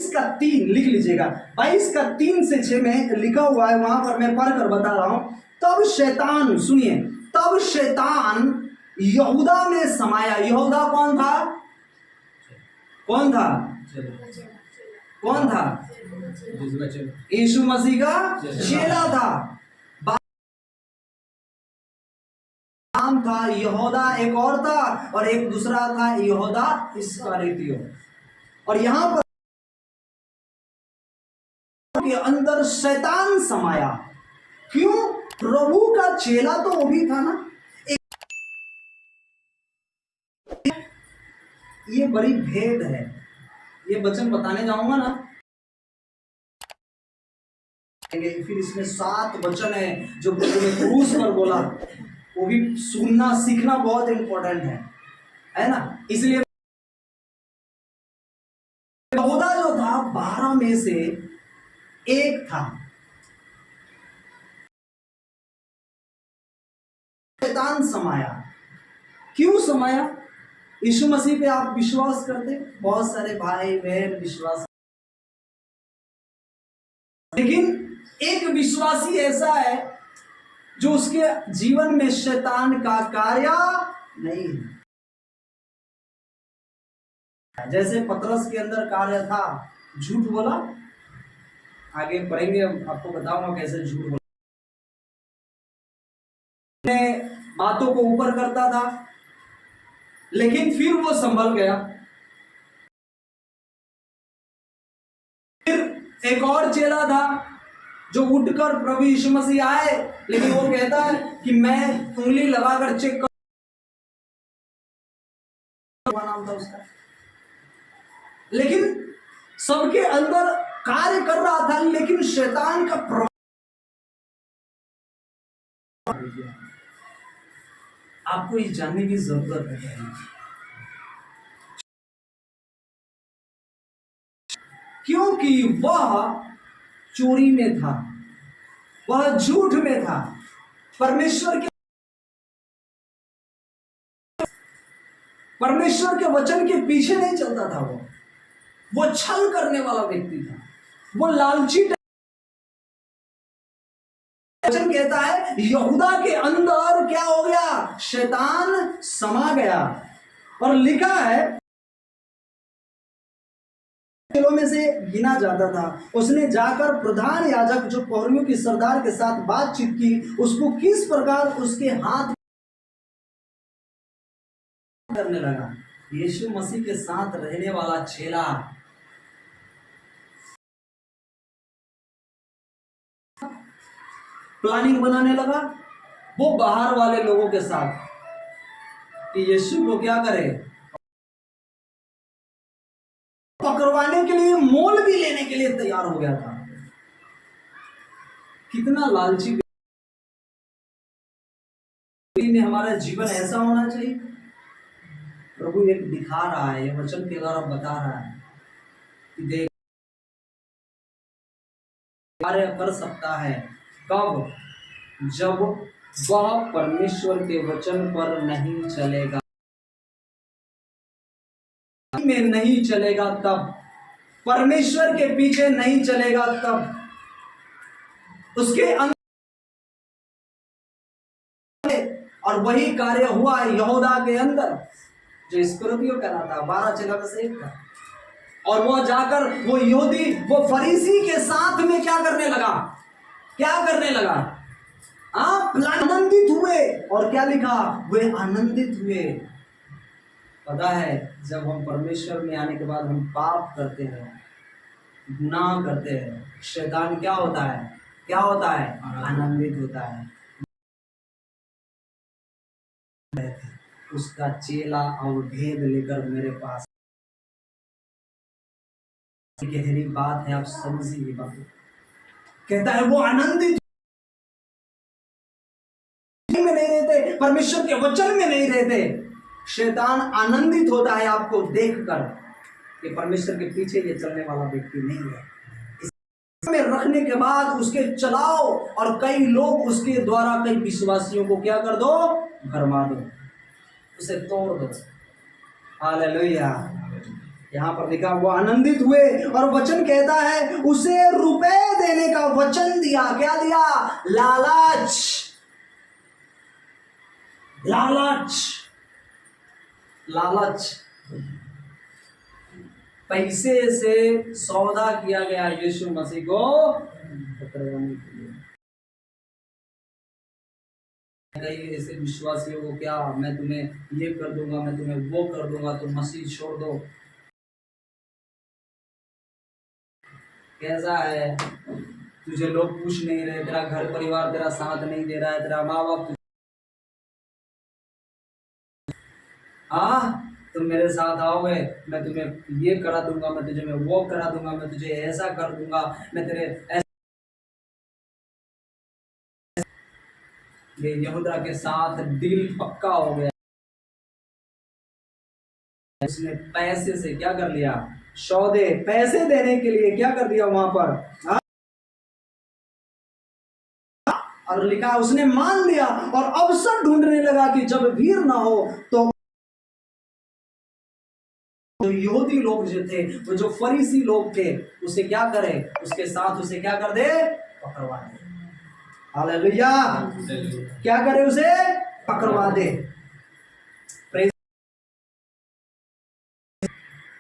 का 3 लिख लीजिएगा। 22 का 3 से 6 में लिखा हुआ है, वहां पर मैं पढ़कर बता रहा हूं। तब शैतान, सुनिए, तब शैतान यहूदा में समाया। यहूदा कौन था? कौन था? कौन था? यीशु मसीह का चेला था। नाम था यहूदा, एक और था, और एक दूसरा था यहूदा इस्करियोती। और यहां पर के अंदर शैतान समाया। क्यों? प्रभु का चेला तो वो भी था ना। ये बड़ी भेद है। ये वचन बताने जाऊंगा ना, फिर इसमें 7 वचन है जो प्रभु ने क्रूस पर बोला, वो भी सुनना सीखना बहुत इंपॉर्टेंट है ना। इसलिए यहूदा जो था 12 में से एक था। शैतान समाया। क्यों समाया? यीशु मसीह पे आप विश्वास करते? बहुत सारे भाई बहन विश्वास, लेकिन एक विश्वासी ऐसा है जो उसके जीवन में शैतान का कार्य नहीं है। जैसे पतरस के अंदर कार्य था, झूठ बोला। आगे पढ़ेंगे, आपको बताऊंगा कैसे झूठ बोला। बातों को ऊपर करता था, लेकिन फिर वो संभल गया। फिर एक और चेला था जो उठकर प्रभु यीशु मसीह आए, लेकिन वो कहता है कि मैं उंगली लगाकर चेक कर, नाम था उसका। लेकिन सबके अंदर कार्य कर रहा था, लेकिन शैतान का प्रभाव। आपको ये जानने की जरूरत है, क्योंकि वह चोरी में था, वह झूठ में था, परमेश्वर के वचन के पीछे नहीं चलता था। वो छल करने वाला व्यक्ति था, वो लालची। वचन कहता है यहूदा के अंदर क्या हो गया? शैतान समा गया। और लिखा है चेलों में से गिना जाता था। उसने जाकर प्रधान याजक जो पौरियों की सरदार के साथ बातचीत की, उसको किस प्रकार उसके हाथ करने लगा। यीशु मसीह के साथ रहने वाला चेला प्लानिंग बनाने लगा वो बाहर वाले लोगों के साथ कि यीशु को क्या करे, पकड़वाने के लिए, मोल भी लेने के लिए तैयार हो गया था। कितना लालची में हमारा जीवन ऐसा होना चाहिए। प्रभु एक दिखा रहा है, ये वचन के द्वारा बता रहा है कि देख कार्य कर सकता है। कब? जब वह परमेश्वर के वचन पर नहीं चलेगा, में नहीं चलेगा, तब परमेश्वर के पीछे नहीं चलेगा, तब उसके अंदर। और वही कार्य हुआ यहूदा के अंदर, जो इस्करियोती कहलाता, 12 चेला में से एक था। और वो जाकर वो यहूदी, वो फरीसी के साथ में क्या करने लगा? क्या करने लगा? आनंदित हुए। और क्या लिखा? वे आनंदित हुए। पता है, जब हम परमेश्वर में आने के बाद हम पाप करते हैं, गुनाह करते हैं, शैतान क्या होता है? क्या होता है? आनंदित होता है। उसका चेला और भेद लेकर मेरे पास, गहरी बात है, आप समझिए बात। कहता है वो आनंदित में नहीं रहते, परमेश्वर के वचन में नहीं रहते। शैतान आनंदित होता है आपको देखकर कि परमेश्वर के पीछे ये चलने वाला व्यक्ति नहीं है। इसमें रखने के बाद उसके चलाओ, और कई लोग उसके द्वारा कई विश्वासियों को क्या कर दो? भरमा दो, उसे तोड़ दो। हालेलुया। यहाँ पर लिखा वो आनंदित हुए और वचन कहता है उसे रुपए देने का वचन दिया। क्या दिया? लालच। लालच, लालच, पैसे से सौदा किया गया यीशु मसीह को पकड़वाने के लिए। कई ऐसे विश्वासियों को, क्या मैं तुम्हें ये कर दूंगा, मैं तुम्हें वो कर दूंगा, तुम मसीह छोड़ दो। कैसा है? तुझे लोग पूछ नहीं रहे, तेरा घर परिवार तेरा साथ नहीं दे रहा है, तेरा माँ बाप तुम मेरे साथ आओगे, मैं तुम्हें ये करा दूंगा, मैं तुझे मैं वो करा दूंगा, मैं तुझे ऐसा कर दूंगा, मैं तेरे ऐसा। ये यहूदा के साथ डील पक्का हो गया। उसने पैसे से क्या कर लिया? सौदे, पैसे देने के लिए क्या कर दिया वहां पर? और लिखा उसने मान लिया और अवसर ढूंढने लगा कि जब भीड़ ना हो तो यहूदी लोग जो थे, वो जो फरीसी लोग थे, उसे क्या करे? उसके साथ उसे क्या कर दे? पकड़वा दे। हालेलुया। क्या करे? उसे पकड़वा दे।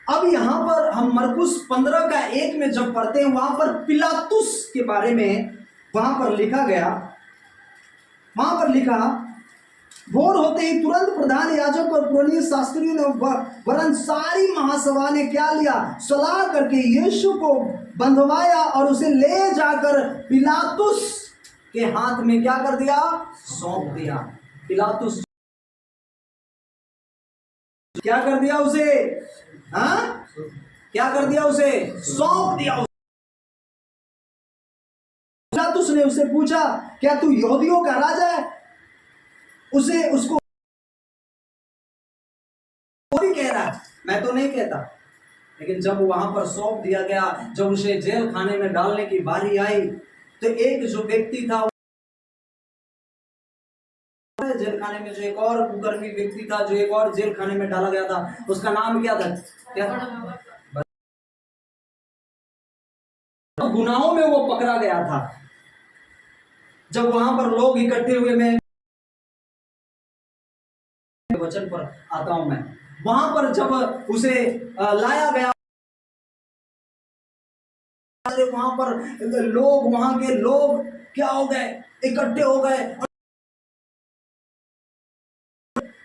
अब यहां पर हम मरकुस 15 का 1 में जब पढ़ते हैं, वहां पर पिलातुस के बारे में वहां पर लिखा गया। वहां पर लिखा, भोर होते ही तुरंत प्रधान याजक और पुरानी शास्त्रियों ने वरन सारी महासभा ने क्या लिया? सलाह करके यीशु को बंधवाया और उसे ले जाकर पिलातुस के हाथ में क्या कर दिया? सौंप दिया। पिलातुस क्या कर दिया उसे? क्या कर दिया उसे? सौंप दिया। पिलातुस ने उससे पूछा, क्या तू यहूदियों का राजा है? उसको भी कह रहा है, मैं तो नहीं कहता। लेकिन जब वहां पर सौंप दिया गया, जब उसे जेल खाने में डालने की बारी आई, तो एक जो व्यक्ति था जेल खाने में, जो एक और कुकर्मी व्यक्ति था, जो एक और जेल खाने में डाला गया था, उसका नाम क्या था? क्या? गुनाहों में वो पकड़ा गया था। जब वहां पर लोग इकट्ठे हुए, मैं वचन पर आता हूं, मैं वहां पर जब उसे लाया गया, वहां पर लोग, वहां के लोग क्या हो गए? इकट्ठे हो गए।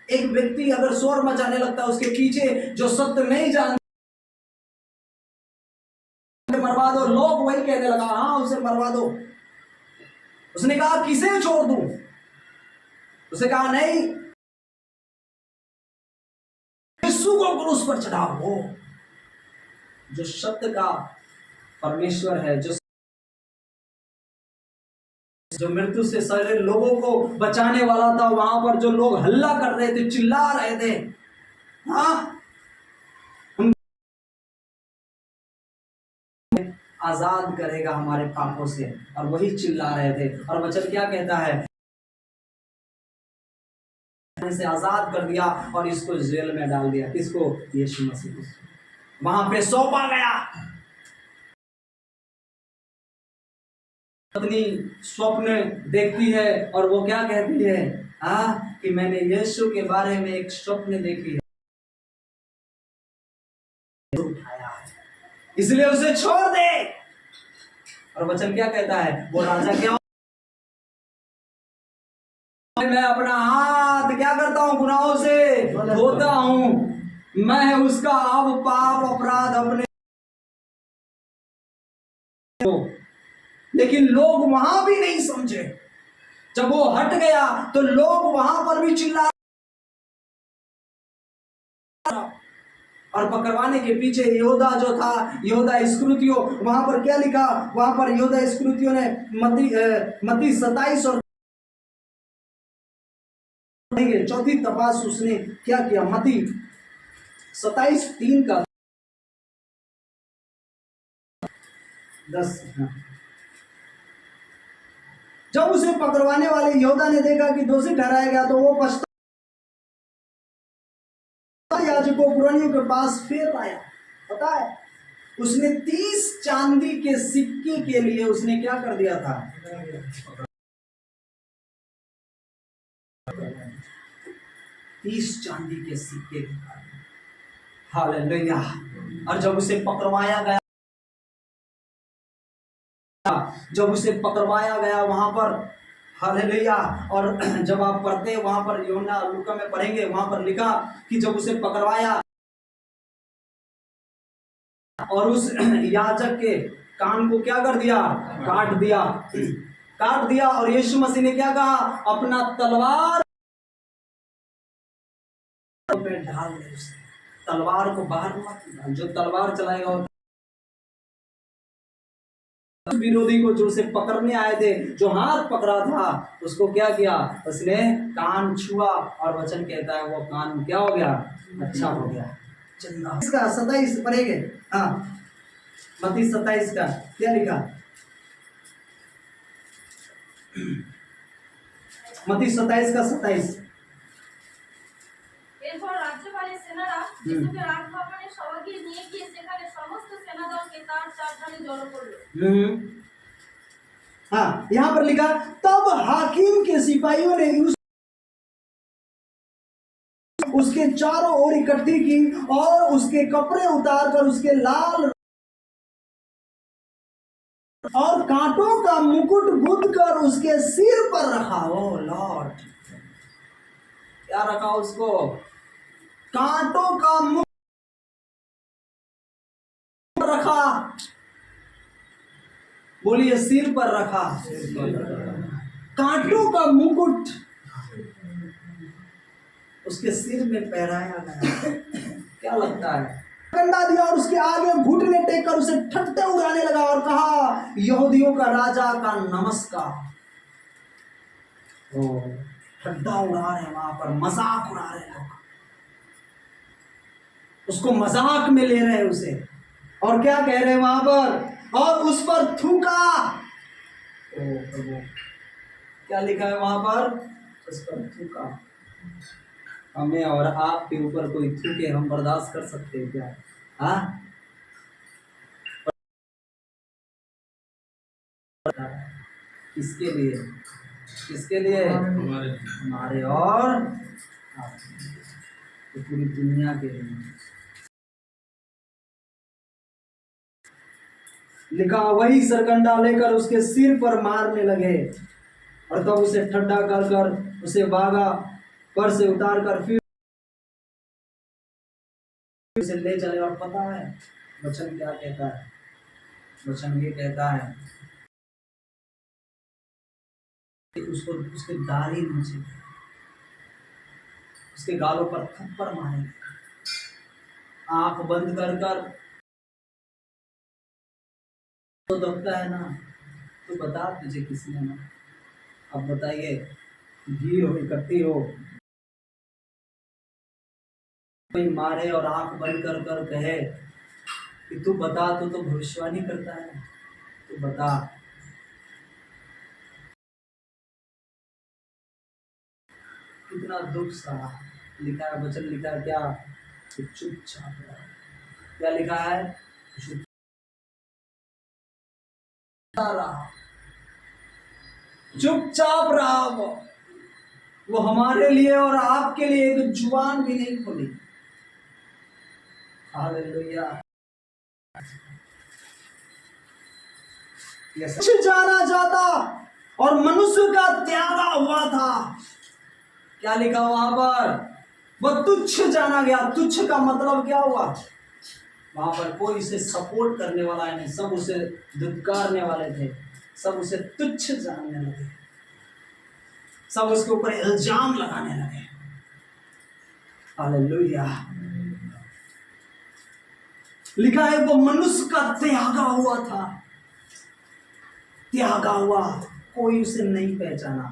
एक व्यक्ति अगर शोर मचाने लगता है, उसके पीछे जो सत्य नहीं जानते, मरवा दो, लोग वही कहने लगा, हाँ उसे मरवा दो। उसने कहा किसे छोड़ दूं? उसे कहा नहीं, यीशु को क्रूस पर चढ़ाओ। वो जो सत्य का परमेश्वर है, जो मृत्यु से सारे लोगों को बचाने वाला था, वहां पर जो लोग हल्ला कर रहे थे, चिल्ला रहे थे, आजाद करेगा हमारे पापों से, और वही चिल्ला रहे थे। और वचन क्या कहता है? से आजाद कर दिया और इसको जेल में डाल दिया। किसको? यीशु मसीह को। वहां पे सौंपा गया। पत्नी स्वप्न देखती है और वो क्या कहती है? कि मैंने यीशु के बारे में एक स्वप्न देखी है, इसलिए उसे छोड़ दे। और वचन क्या कहता है? वो राजा क्या? मैं अपना हाथ क्या करता हूं? गुनाहों से धोता हूं। मैं उसका अब पाप अपराध अपने, लेकिन लोग वहां भी नहीं समझे। जब वो हट गया तो लोग वहां पर भी चिल्ला, और पकड़वाने के पीछे यहूदा जो था, यहूदा इस्करियोती, वहां पर क्या लिखा? वहां पर यहूदा इस्करियोती ने मत्ती 27 और 4 तपास उसने क्या किया? मत्ती 27:3 का 10। जब उसे पकड़वाने वाले यहूदा ने देखा कि दोषी ठहराया गया, तो वो पछता याजकों पुरानियों के पास फिर आया। पता है, उसने 30 चांदी के सिक्के के लिए उसने क्या कर दिया था? 30 चांदी के सिक्के के कारण, हालेलुया। और जब उसे पकड़वाया गया, जब उसे पकड़वाया गया वहां पर, हालेलुया। और जब आप पढ़ते हैं वहां पर, यूहन्ना लूका में पढ़ेंगे, वहां पर लिखा कि जब उसे पकड़वाया और उस याजक के कान को क्या कर दिया? काट दिया, काट दिया। और यीशु मसीह ने क्या कहा? अपना तलवार में डाल दे उसे, तलवार को बाहर मत डाल। जो तलवार चलाएगा विरोधी को, जो उसे पकड़ने आए थे, जो हाथ पकड़ा था, उसको क्या किया? उसने कान छुआ और वचन कहता है वो कान क्या हो गया? अच्छा हो गया। इसका 27 पढ़ेंगे। हाँ, मत्ती 27 का क्या लिखा? मत्ती 27 का 27। এরপর রাজ্যপালের সেনারা যিশুকে রাজভবনে সভাগৃহে নিয়ে গিয়ে সেখানে সমস্ত সেনাদলকে তার চারধারে জড়ো করল। हाँ, यहाँ पर लिखा, तब हाकिम के सिपाहियों ने उसके चारों ओर इकट्ठी की और उसके कपड़े उतार कर उसके लाल और कांटों का मुकुट गुद कर उसके सिर पर रखा। ओ लॉर्ड, क्या रखा उसको? कांटों का मुकुट रखा। बोलिए, सिर पर रखा। कांटों का मुकुट उसके सिर में पहनाया गया। क्या लगता है? डंडा दिया और उसके आगे घुटने टेक कर उसे ठट्टे उड़ाने लगा और कहा, यहूदियों का राजा का नमस्कार। ओ, ठट्टा उड़ा रहे, वहां पर मजाक उड़ा रहे लोग, उसको मजाक में ले रहे उसे। और क्या कह रहे हैं वहां पर? और उस पर थूका। ओ प्रभु, क्या लिखा है वहां पर? उस पर थूका। हमें और आपके ऊपर कोई थूके, हम बर्दाश्त कर सकते हैं क्या? हाँ, किसके लिए? किसके लिए? हमारे और तो पूरी दुनिया के लिए। लिखा, वही सरकंडा लेकर उसके सिर पर मारने लगे और तब उसे ठंडा कर कर उसे बागा पर से उतार कर फिर उसे ले चले। और पता है वचन क्या कहता है? वचन ये कहता है कि उसको उसके दाढ़ी नीचे, उसके गालों पर थप्पड़ मारे, आंख बंद कर कर। तो दबता है ना, तो बता तुझे किसने ना। अब बताइए, भीड़ हो, इकट्ठी हो, कोई मारे और आंख बंद कर कर कहे कि तू बता, तो भविष्यवाणी करता है, तू बता। कितना दुख सहा। लिखा है, वचन लिखा है क्या? चुपचाप रहा। क्या लिखा है? चुपचाप रहा। वो हमारे लिए और आपके लिए एक जुबान भी नहीं खोली। हालेलुया। तुच्छ जाना जाता और मनुष्य का त्यागा हुआ था। क्या लिखा वहां पर? वह तुच्छ जाना गया। तुच्छ का मतलब क्या हुआ? वहां पर कोई उसे सपोर्ट करने वाला नहीं, सब उसे धुतकारने वाले थे, सब उसे तुच्छ जानने लगे, सब उसके ऊपर इल्जाम लगाने लगे। हालेलुया। लिखा है वो मनुष्य का त्यागा हुआ था, त्यागा हुआ, कोई उसे नहीं पहचाना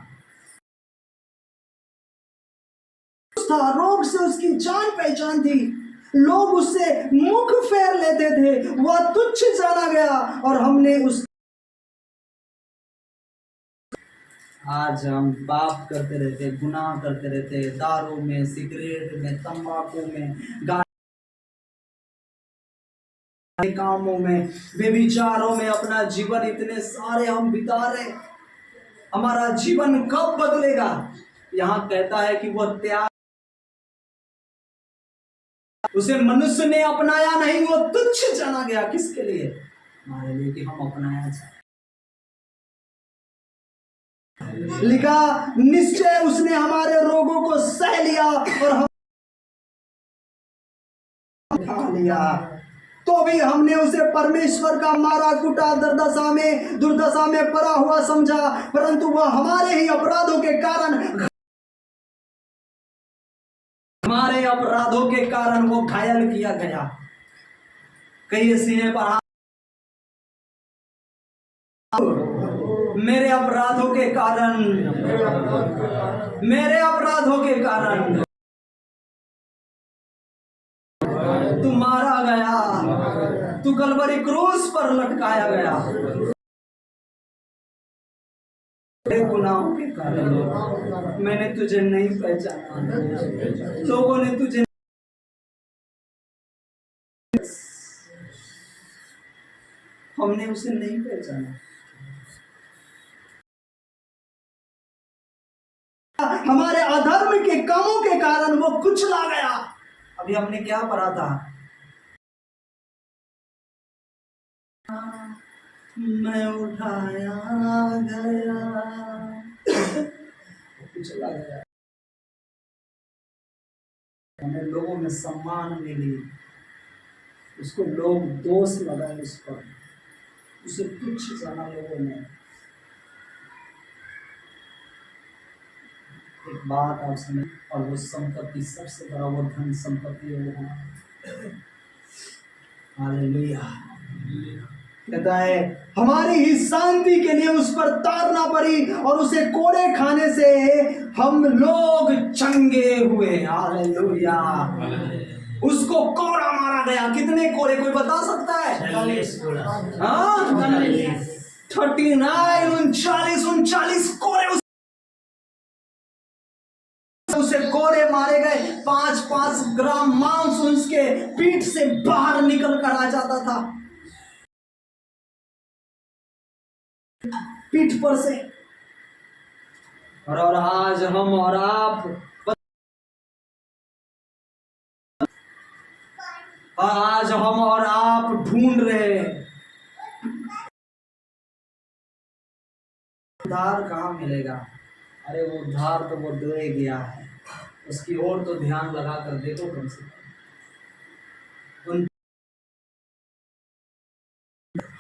था। रोग से उसकी जान पहचान थी, लोग उससे मुख फेर लेते थे। वह तुच्छ जाना गया और हमने उस आज हम पाप करते रहते, गुनाह करते रहते, दारू में, सिगरेट में, तंबाकू में, कामों में, व्यभिचारों में अपना जीवन इतने सारे हम बिता रहे, हमारा जीवन कब बदलेगा? यहाँ कहता है कि वह त्याग, उसे मनुष्य ने अपनाया नहीं, वो तुच्छ जाना गया। किसके लिए? हमारे लिए, कि हम अपनाया जाए। लिखा, निश्चय उसने हमारे रोगों को सह लिया और हम उठा लिया। तो भी हमने उसे परमेश्वर का मारा कुटा दुर्दशा में पड़ा हुआ समझा, परंतु वह हमारे ही अपराधों के कारण, हमारे अपराधों के कारण वो घायल किया गया। कहिए सीने पर, मेरे अपराधों के कारण, मेरे अपराधों के कारण तू मारा गया, तू कलवरी क्रूस पर लटकाया गया। गुनाहों के कारण मैंने तुझे नहीं पहचाना, लोगों ने तुझे, हमने उसे नहीं पहचाना। हमारे अधर्म के कामों के कारण वो कुचला गया। अभी हमने क्या पढ़ा था? मैं उठाया गया, कुचला गया। हमें लोगों में सम्मान मिली, उसको लोग दोष लगाए, उस पर उसे तुच्छ जाना लोगों ने। एक बात आप सुने, और वो संपत्ति, सबसे बड़ा वो धन संपत्ति है। हालेलुया। कहता है हमारी ही शांति के लिए उस पर तारना पड़ी और उसे कोड़े खाने से हम लोग चंगे हुए। हालेलुया। उसको कोड़ा मारा गया। कितने कोड़े, कोई बता सकता है? 39 39 कोड़े उसे कोड़े मारे गए। 5-5 ग्राम मांस उसके पीठ से बाहर निकल कर आ जाता था, पीठ पर से। और आज हम और आप, आज हम और आप ढूंढ रहे हैं उद्धार कहाँ मिलेगा। अरे वो उद्धार तो वो दे गया है, उसकी ओर तो ध्यान लगा कर देखो कम से कम।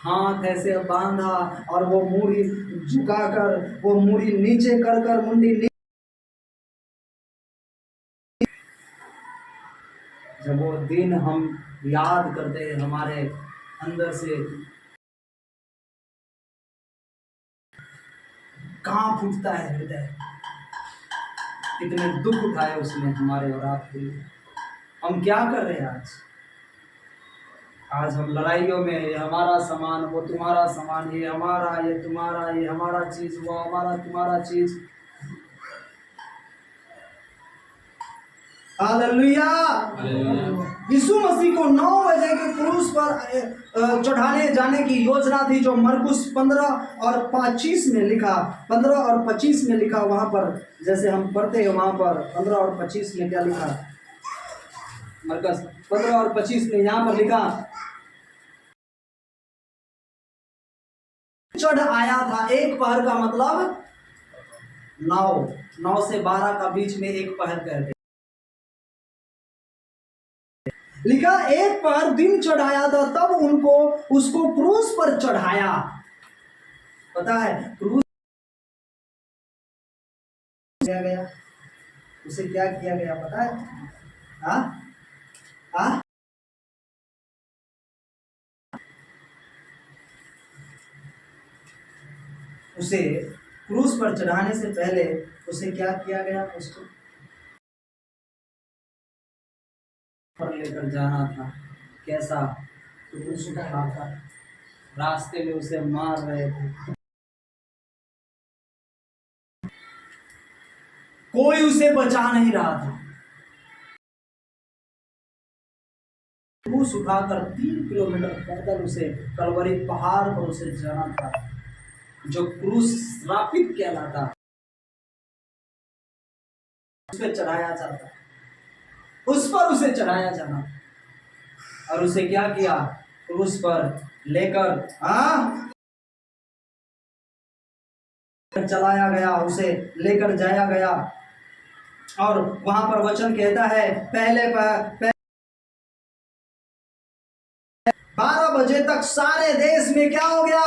हाथ ऐसे बांधा और वो मूड़ी झुकाकर, वो मूड़ी नीचे कर मुंडी जब वो दिन हम याद करते हैं, हमारे अंदर से कांप उठता है हृदय। कितने दुख उठाए उसने हमारे और आपके लिए। हम क्या कर रहे हैं आज? आज हम लड़ाइयों में, ये हमारा सामान, वो तुम्हारा सामान, ये हमारा, ये तुम्हारा, ये हमारा चीज, वो हमारा, तुम्हारा चीज। हालेलुया। यीशु मसीह को 9 बजे के क्रूस पर चढ़ाने जाने की योजना थी, जो मरकुस 15 और 25 में लिखा, 15 और 25 में लिखा। वहां पर जैसे हम पढ़ते हैं, वहां पर 15 और 25 में क्या लिखा? मरकुस 15 और 25 में यहाँ पर लिखा, चढ़ आया था। एक पहर का मतलब 9 से 12 का बीच में एक पहर कहते। लिखा एक पहर दिन चढ़ाया था, तब उसको क्रूस पर चढ़ाया। पता है क्रूस किया गया, उसे क्या किया गया पता है? हाँ हाँ, उसे क्रूस पर चढ़ाने से पहले उसे क्या किया गया? उसको पर लेकर जाना था। कैसा? क्रूस उठा था, रास्ते में उसे मार रहे थे, कोई उसे बचा नहीं रहा था। क्रूस उठाकर 3 किलोमीटर पैदल उसे कलवरी पहाड़ पर उसे जाना था। जो क्रूस श्रापित कहलाता उस पर चढ़ाया जाता, उस पर उसे चढ़ाया जाना, और उसे क्या किया, क्रूस पर लेकर चलाया गया, उसे लेकर जाया गया। और वहां पर वचन कहता है पहले 12 बजे तक सारे देश में क्या हो गया,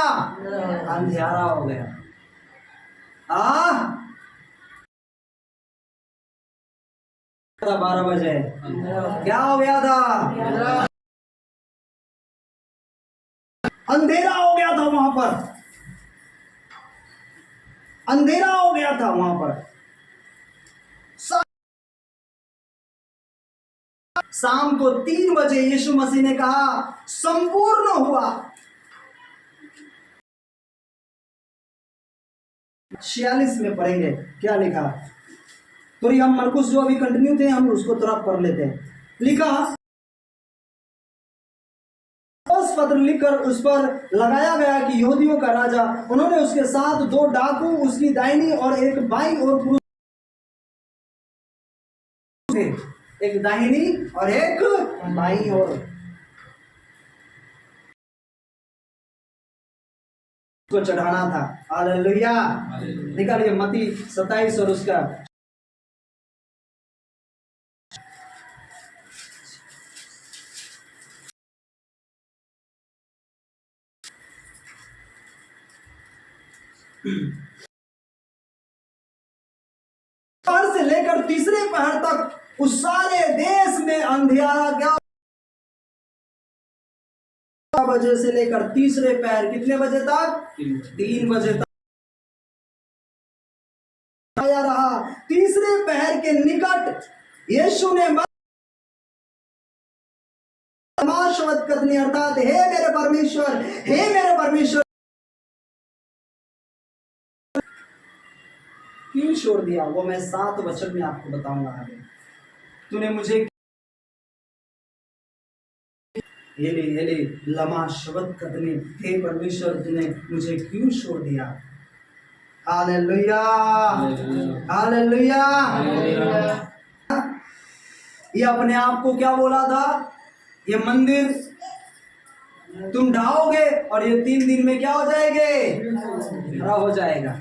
अंधियारा हो गया। 12 बजे क्या हो गया था, अंधेरा हो गया था वहां पर, अंधेरा हो गया था वहां पर। शाम को 3 बजे यीशु मसीह ने कहा संपूर्ण हुआ। 46 में पढ़ेंगे क्या लिखा, तो ये हम मरकुस जो अभी कंटिन्यू थे हम उसको थोड़ा पढ़ लेते हैं। लिखा उस पत्र लिखकर उस पर लगाया गया कि यहूदियों का राजा। उन्होंने उसके साथ 2 डाकू उसकी दाहिनी और एक बाईं ओर पुरुष थे, एक दाहिनी और एक बाईं ओर को चढ़ाना था। हालेलुया। निकालिए मत्ती 27 और उसका पहर से लेकर तीसरे पहर तक उस सारे देश में अंधियारा क्या, बजे से लेकर तीसरे पहर कितने बजे तक, 3 बजे तक आया रहा। तीसरे पहर के निकट यीशु ने शब्द करने अर्थात हे मेरे परमेश्वर, हे मेरे परमेश्वर क्यों छोड़ दिया, वो मैं 7 वचन में आपको बताऊंगा आगे। तूने मुझे एले एले लमा शब्द कदने, हे परमेश्वर तूने मुझे क्यों छोड़ दिया। Hallelujah, hallelujah. ये अपने आप को क्या बोला था, ये मंदिर तुम ढाओगे और ये 3 दिन में क्या हो जाएंगे, खड़ा हो जाएगा।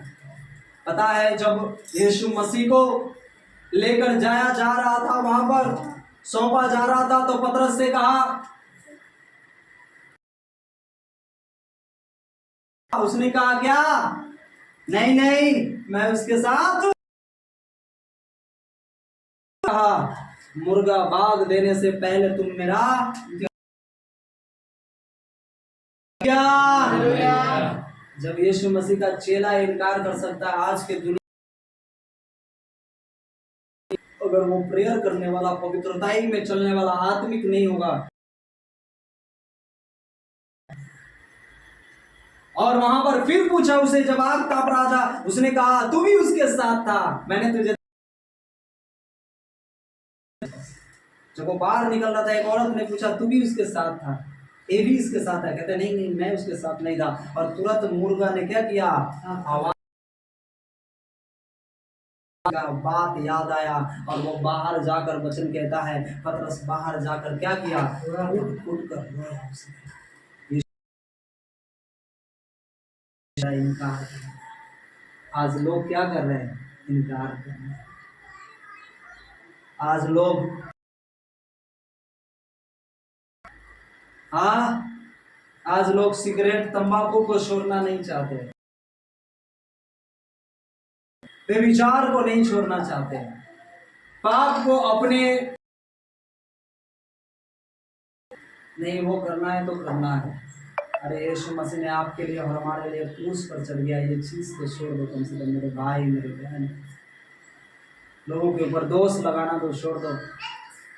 पता है जब यीशु मसीह को लेकर जाया जा रहा था, वहां पर सौंपा जा रहा था, तो पतरस से कहा, उसने कहा क्या, नहीं नहीं मैं उसके साथ, कहा मुर्गा बाग देने से पहले तुम मेरा क्या। जब यीशु मसीह का चेला इनकार कर सकता है आज के दुनिया, अगर वो प्रेयर करने वाला, पवित्रताई में चलने वाला, आत्मिक नहीं होगा। और वहां पर फिर पूछा उसे, जब आग ताप रहा था, उसने कहा तू भी उसके साथ था, मैंने तुझे। जब वो बाहर निकल रहा था, एक औरत ने पूछा तू भी उसके साथ था, ये भी इसके साथ है, कहते नहीं नहीं मैं उसके साथ नहीं था। और तुरंत मुर्गा ने क्या किया, आवाज का बात याद आया और वो बाहर जाकर, वचन कहता है पतरस बाहर जाकर क्या किया, उठ कर इनकार। आज लोग क्या कर रहे हैं, इनकार कर रहे हैं। आज लोग आज लोग सिगरेट तंबाकू को छोड़ना नहीं चाहते, व्यभिचार को नहीं छोड़ना चाहते, पाप को अपने नहीं, वो करना है तो करना है। अरे यीशु मसीह ने आपके लिए और हमारे लिए क्रूस पर चढ़ गया, ये चीज तो छोड़ दो कम से कम मेरे भाई मेरे बहन। लोगों के ऊपर दोष लगाना तो छोड़ दो।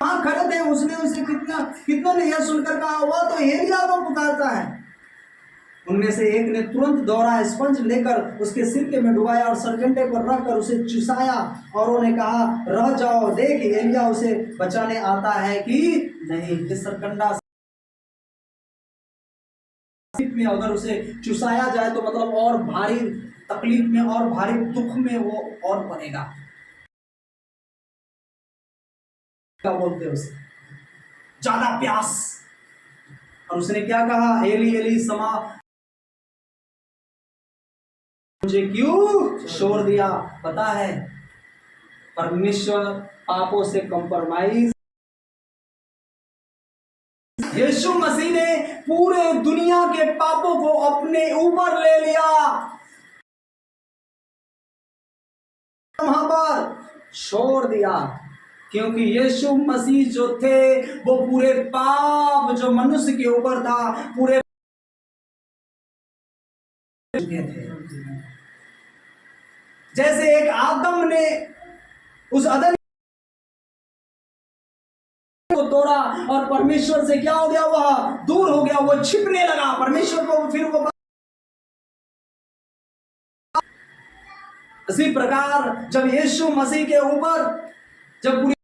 वहां खड़े थे, उसने उसे कितना ने यह सुनकर कहा, वो तो एलिया को पुकारता है। उनमें से एक ने तुरंत दौड़ा, स्पंज लेकर उसके सिरके में डुबाया और सरकंडे पर रखकर उसे चुसाया, और उन्होंने कहा रह जाओ, देख एलिया उसे बचाने आता है कि नहीं। इस सरकंडा तकलीफ में अगर उसे चुसाया जाए तो मतलब और भारी तकलीफ में और भारी दुख में वो और पड़ेगा। क्या बोलते हैं उसे, ज्यादा प्यास। और उसने क्या कहा, एली एली समा मुझे क्यों छोड़ दिया। पता है परमेश्वर पापों से कंप्रोमाइज, यीशु मसीह ने पूरे दुनिया के पापों को अपने ऊपर ले लिया, वहां पर छोड़ दिया, क्योंकि यीशु मसीह जो थे वो पूरे पाप जो मनुष्य के ऊपर था पूरे थे। जैसे एक आदम ने उस अदन को तोड़ा और परमेश्वर से क्या हो गया, वह दूर हो गया, वो छिपने लगा परमेश्वर को, फिर वो इसी प्रकार जब यीशु मसीह के ऊपर जब पूरी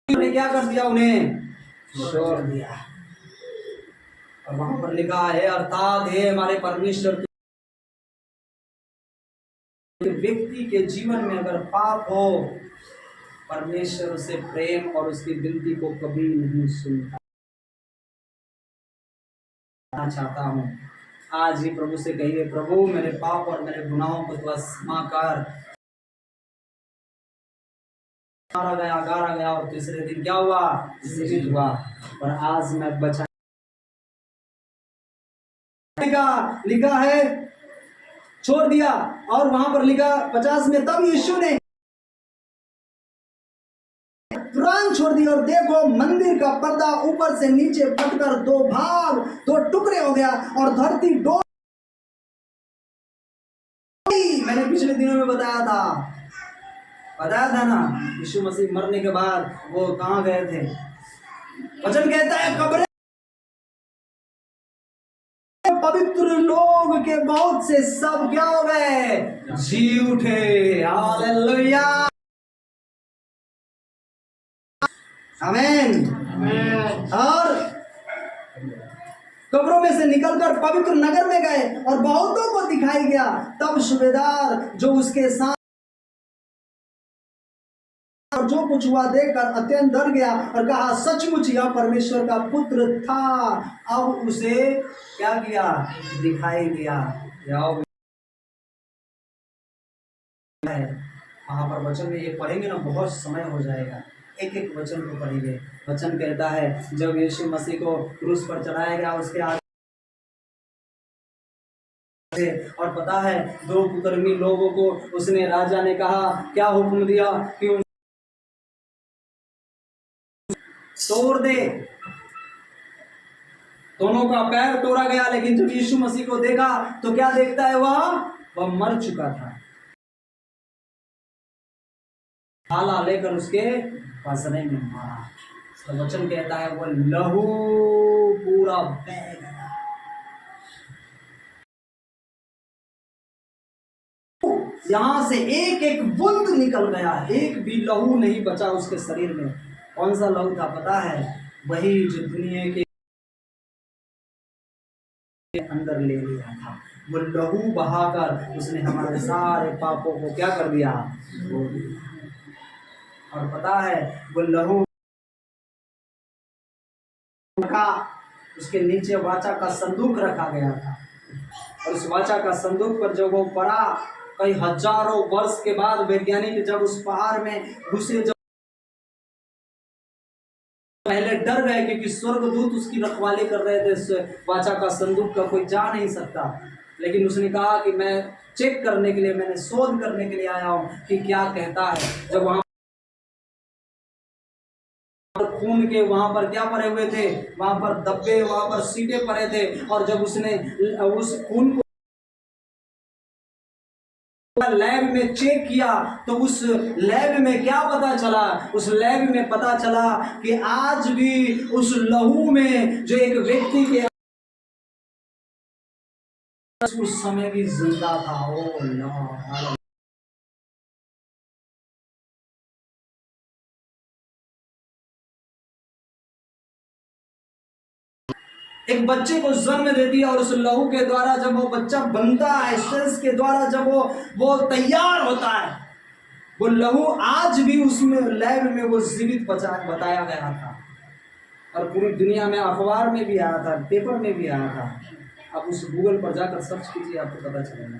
ने क्या कर दिया, उन्हें छोड़ दिया। और वहां पर लिखा है अर्थात हे हमारे परमेश्वर, व्यक्ति के जीवन में अगर पाप हो परमेश्वर उसे प्रेम और उसकी विनती को कभी नहीं सुनता। चाहता हूं आज ही प्रभु से कहिए, प्रभु मेरे पाप और मेरे गुनाहों को तो क्षमा कर। गारा गया और तीसरे दिन क्या हुआ, जीवित हुआ। और आज मैं बचा लिखा है छोड़ दिया। और वहां पर लिखा 50 में, तब यीशु ने तुरंत छोड़ दिया और देखो मंदिर का पर्दा ऊपर से नीचे फटकर दो भाग दो टुकड़े हो गया और धरती डोल। मैंने पिछले दिनों में बताया था ना, यीशु मसीह मरने के बाद वो कहां गए थे। वचन कहता है कब्रें, पवित्र लोग के बहुत से सब क्या हो गए, जी उठे। हालेलुया, आमीन। और कब्रों में से निकलकर पवित्र नगर में गए और बहुतों को दिखाई गया। तब सूबेदार जो उसके साथ और जो कुछ हुआ देखकर अत्यंत डर गया और कहा सचमुच यह परमेश्वर का पुत्र था। अब उसे क्या किया, दिखाई दिया। वहां पर वचन में ये पढ़ेंगे ना, बहुत समय हो जाएगा, एक एक वचन को पढ़ेंगे। वचन कहता है जब यीशु मसीह को क्रूस पर चढ़ाया गया उसके आगे, और पता है दो कुकर्मी लोगों को उसने, राजा ने कहा क्या हुक्म दिया कि तोड़ दे। दोनों का पैर तोड़ा गया, लेकिन जब यीशु मसीह को देखा तो क्या देखता है, वह मर चुका था। भाला लेकर उसके पसरे में मारा। तो वचन कहता है वो लहू पूरा बह गया। यहां से एक एक बूंद निकल गया, एक भी लहू नहीं बचा उसके शरीर में। कौन सा लहू था पता है, वही जो दुनिया के अंदर ले लिया था। वो लहू बहाकर उसने हमारे सारे पापों को क्या कर दिया, और पता है वो लहू का उसके नीचे वाचा का संदूक रखा गया था। और उस वाचा का संदूक पर जब वो पड़ा, कई हजारों वर्ष के बाद वैज्ञानिक जब उस पहाड़ में घुसे, जब पहले डर गए क्योंकि स्वर्गदूत उसकी रखवाली कर रहे थे, वाचा का संदूक का कोई जा नहीं सकता। लेकिन उसने कहा कि मैं चेक करने के लिए, मैंने शोध करने के लिए आया हूं कि क्या कहता है। जब वहां खून के वहां पर क्या पड़े हुए थे, वहां पर धब्बे, वहां पर सीटे पड़े थे। और जब उसने उस खून को लैब में चेक किया तो उस लैब में क्या पता चला, उस लैब में पता चला कि आज भी उस लहू में जो एक व्यक्ति के उस समय भी जिंदा था। ओ लॉर्ड, एक बच्चे को जन्म देती है और उस लहू के द्वारा जब वो बच्चा बनता है, सेल्स के द्वारा जब वो तैयार होता है, वो लहू आज भी उसमें लैब में वो जीवित बताया गया था और पूरी दुनिया में अखबार में भी आया था, पेपर में भी आया था। आप उस गूगल पर जाकर सर्च कीजिए, आपको पता चलेगा।